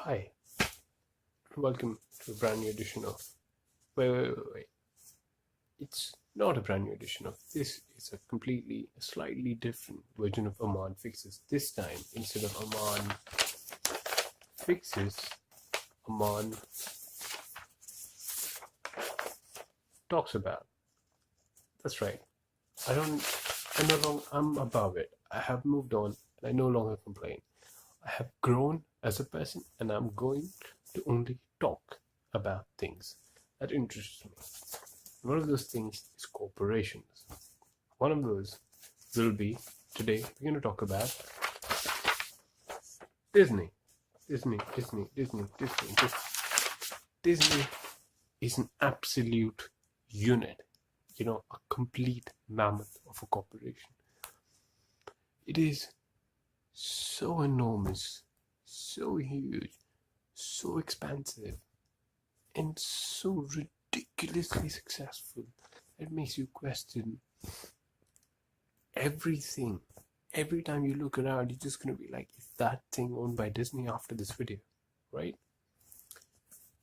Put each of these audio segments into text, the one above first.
Hi, welcome to a brand new edition of. Wait. It's not a brand new edition of. This is a slightly different version of Amaan Fixes. This time, instead of Amaan Fixes, Amaan talks about. That's right. I don't. I'm no longer. I'm above it. I have moved on, and I no longer complain. I have grown as a person, and I'm going to only talk about things that interest me. One of those things is corporations. One of those will be today we're going to talk about Disney. Disney is an absolute unit, a complete mammoth of a corporation. It is so enormous, so huge, so expansive, and so ridiculously successful. It makes you question everything. Every time you look around, you're just going to be like, is that thing owned by Disney after this video, right?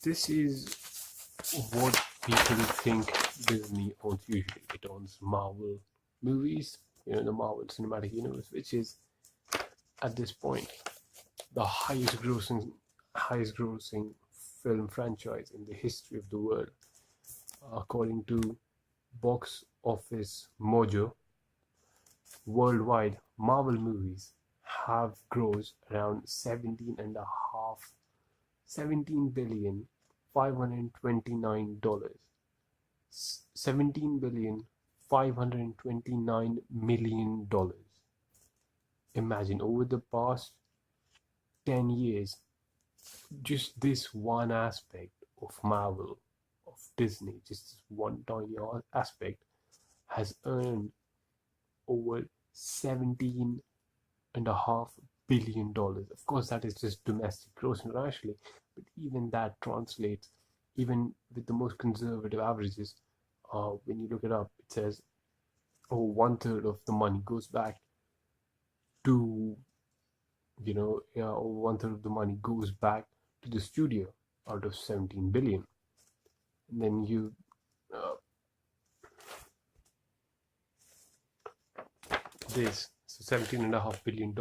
This is what people think Disney owns usually. It owns Marvel movies, the Marvel Cinematic Universe, which is at this point the highest grossing film franchise in the history of the world. According to Box Office Mojo, worldwide Marvel movies have grossed around 17 billion $529, $17,529,000,000. Imagine over the past 10 years, just this one aspect of Marvel, of Disney, just this one tiny aspect has earned over $17.5 billion. Of course, that is just domestic gross internationally, but even that translates, even with the most conservative averages, when you look it up, it says, oh, 1/3 of the money goes back to, over 1/3 of the money goes back to the studio out of 17 billion. And then you this, so $17.5 billion,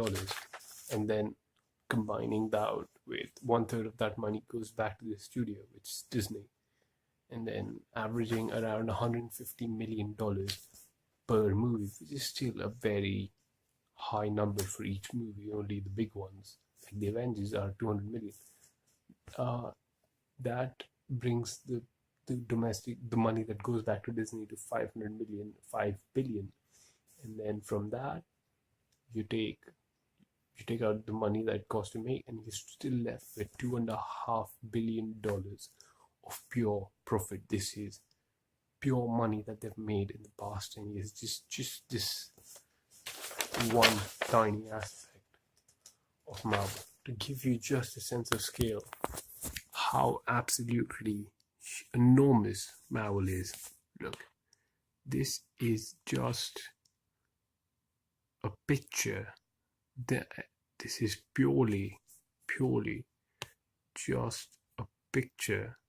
and then combining that with 1/3 of that money goes back to the studio, which is Disney, and then averaging around $150 million per movie, which is still a very high number for each movie. Only the big ones, like the Avengers, are 200 million. That brings the money that goes back to Disney to 5 billion. And then from that, you take out the money that it costs to make, and you're still left with $2.5 billion of pure profit. This is pure money that they've made in the past 10 years. Just this one tiny aspect of Marvel, to give you just a sense of scale, how absolutely enormous Marvel is. Look, this is just a picture. This is purely just a picture.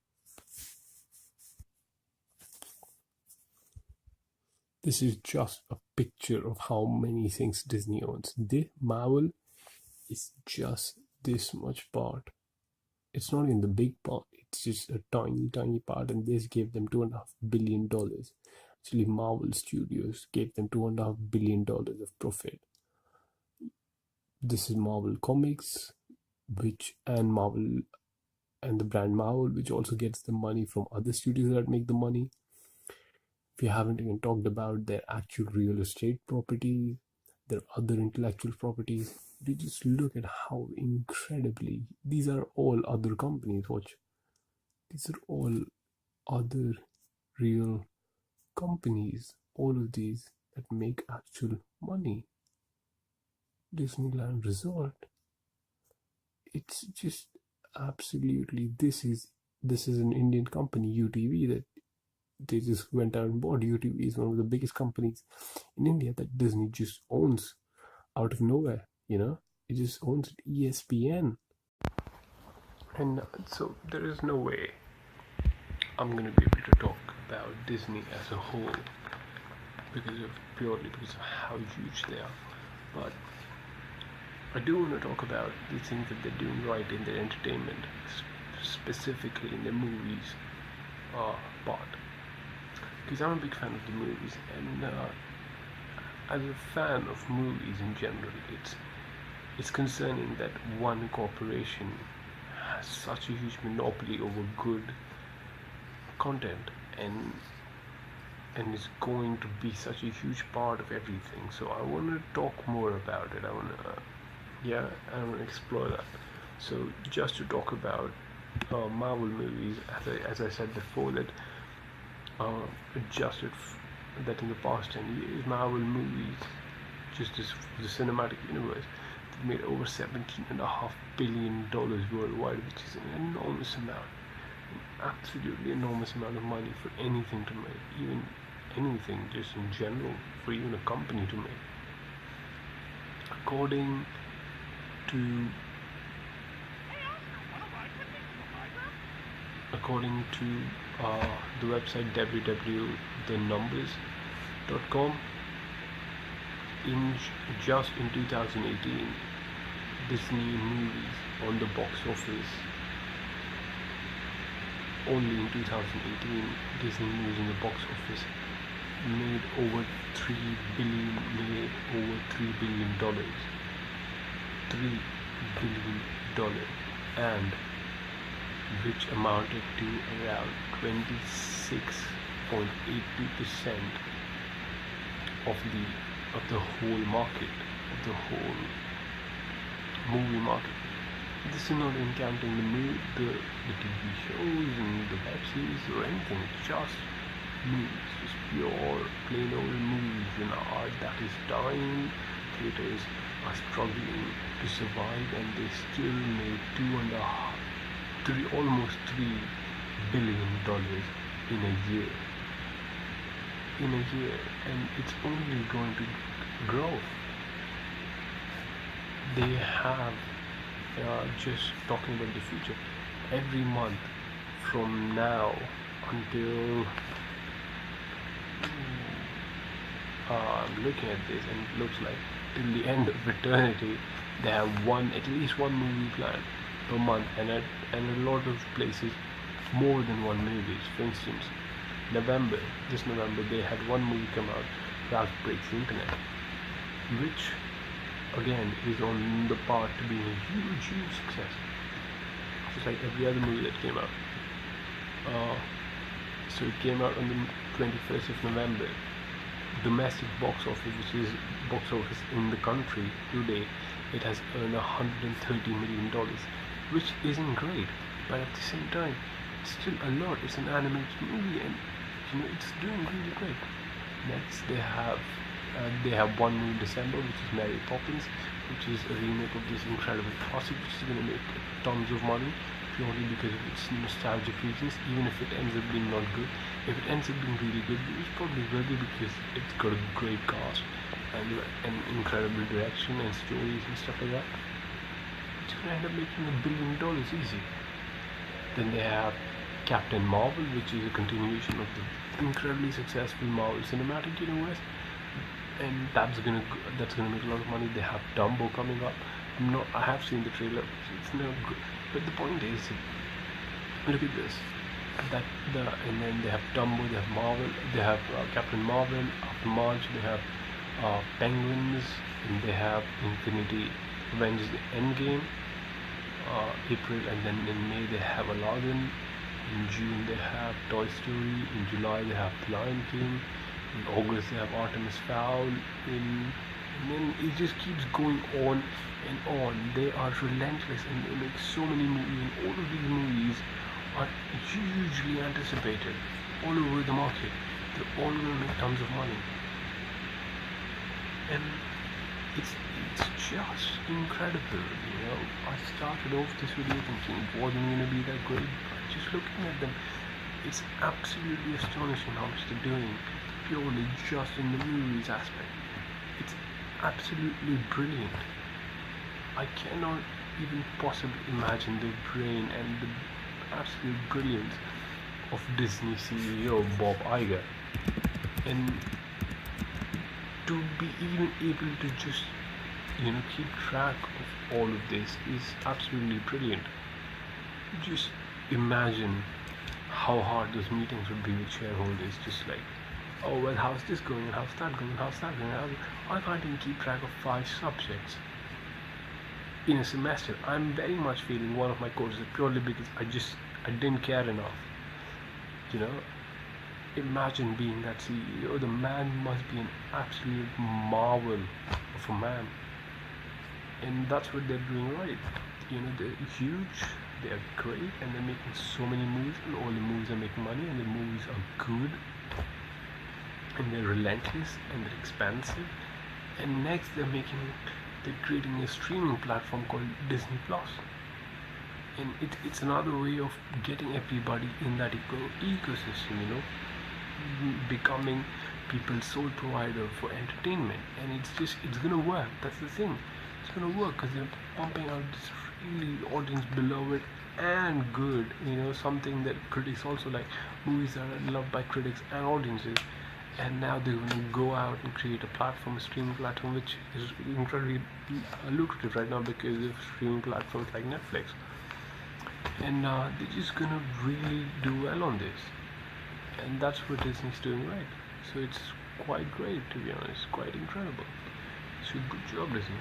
This is just a picture of how many things Disney owns. The Marvel is just this much part. It's not in the big part. It's just a tiny part, and this gave them $2.5 billion. Actually, Marvel Studios gave them $2.5 billion of profit. This is Marvel Comics, and Marvel, and the brand Marvel, which also gets the money from other studios that make the money. We haven't even talked about their actual real estate properties, their other intellectual properties. You just look at how incredibly these are all other companies. Watch, these are all other real companies. All of these that make actual money. Disneyland Resort. It's just absolutely. This is an Indian company, UTV, that they just went out and bought. UTV is one of the biggest companies in India that Disney just owns out of nowhere. It just owns ESPN. And so there is no way I'm gonna be able to talk about Disney as a whole purely because of how huge they are. But I do want to talk about the things that they're doing right in their entertainment, specifically in their movies part. Because I'm a big fan of the movies, and as a fan of movies in general, it's concerning that one corporation has such a huge monopoly over good content and is going to be such a huge part of everything. So I want to talk more about it. I want to explore that. So just to talk about Marvel movies, as I said before, that adjusted that in the past 10 years, Marvel movies, just as for the cinematic universe, they've made over $17.5 billion worldwide, which is an enormous amount, an absolutely enormous amount of money for anything to make, even anything just in general, for even a company to make. According to the website www.thenumbers.com, just in 2018, Disney movies on the box office, only in 2018, Disney movies in the box office made over $3 billion, $3 billion, and which amounted to around 26.82% of the whole market, of the whole movie market. This is not even counting the TV shows and the web series or anything, just movies, just pure plain old movies in art that is dying. Theaters are struggling to survive, and they still made almost $3 billion in a year. And it's only going to grow. They have, just talking about the future, every month from now until I'm looking at this, and it looks like till the end of eternity, they have at least one movie planned per month, and a lot of places more than one movie. For instance, this November, they had one movie come out, Ralph Breaks the Internet, which again is on the path to being a huge success, just like every other movie that came out. So it came out on the 21st of November. Domestic box office, which is box office in the country today, it has earned $130 million, which isn't great, but at the same time, it's still a lot. It's an animated movie, and it's doing really great. Next, they have one movie in December, which is Mary Poppins, which is a remake of this incredible classic, which is going to make tons of money purely because of its nostalgic reasons. Even if it ends up being not good, if it ends up being really good, it probably will be because it's got a great cast and incredible direction and stories and stuff like that. It's going to end up making $1 billion easy. Then they have Captain Marvel, which is a continuation of the incredibly successful Marvel Cinematic Universe, and that's gonna make a lot of money. They have Dumbo coming up. I have seen the trailer. It's no good, but the point is, look at this. And then they have Dumbo, they have Marvel, they have Captain Marvel. After March, they have Penguins, and they have Infinity Avengers Endgame. April, and then in May they have Aladdin. In June they have Toy Story. In July they have The Lion King. In August they have Artemis Fowl. And then it just keeps going on and on. They are relentless, and they make so many movies, and all of these movies are hugely anticipated all over the market. They're all going to make tons of money, and it's just incredible. I started off this video thinking it wasn't going to be that great, but just looking at them, it's absolutely astonishing how much they're doing purely just in the movies aspect. It's absolutely brilliant. I cannot even possibly imagine the brain and the absolute brilliance of Disney CEO Bob Iger, and to be even able to just keep track of all of this is absolutely brilliant. Just imagine how hard those meetings would be with shareholders, just like, oh well, how's this going, and how's that going, and how's that going. I can't even keep track of 5 subjects in a semester. I'm very much failing one of my courses purely because I didn't care enough. you know Imagine being that CEO. The man must be an absolute marvel of a man, and that's what they're doing right. They're huge, they're great, and they're making so many moves, and all the moves are making money, and the moves are good, and they're relentless, and they're expansive. And next, they're creating a streaming platform called Disney Plus, and it's another way of getting everybody in that ecosystem. Becoming people's sole provider for entertainment, and it's gonna work. That's the thing. It's gonna work because they're pumping out this really audience beloved and good, something that critics also like. Movies are loved by critics and audiences, and now they're gonna go out and create a platform, a streaming platform, which is incredibly lucrative right now because of streaming platforms like Netflix, and they're just gonna really do well on this, and that's what Disney's doing right. So it's quite great, to be honest, quite incredible. So good job, Disney.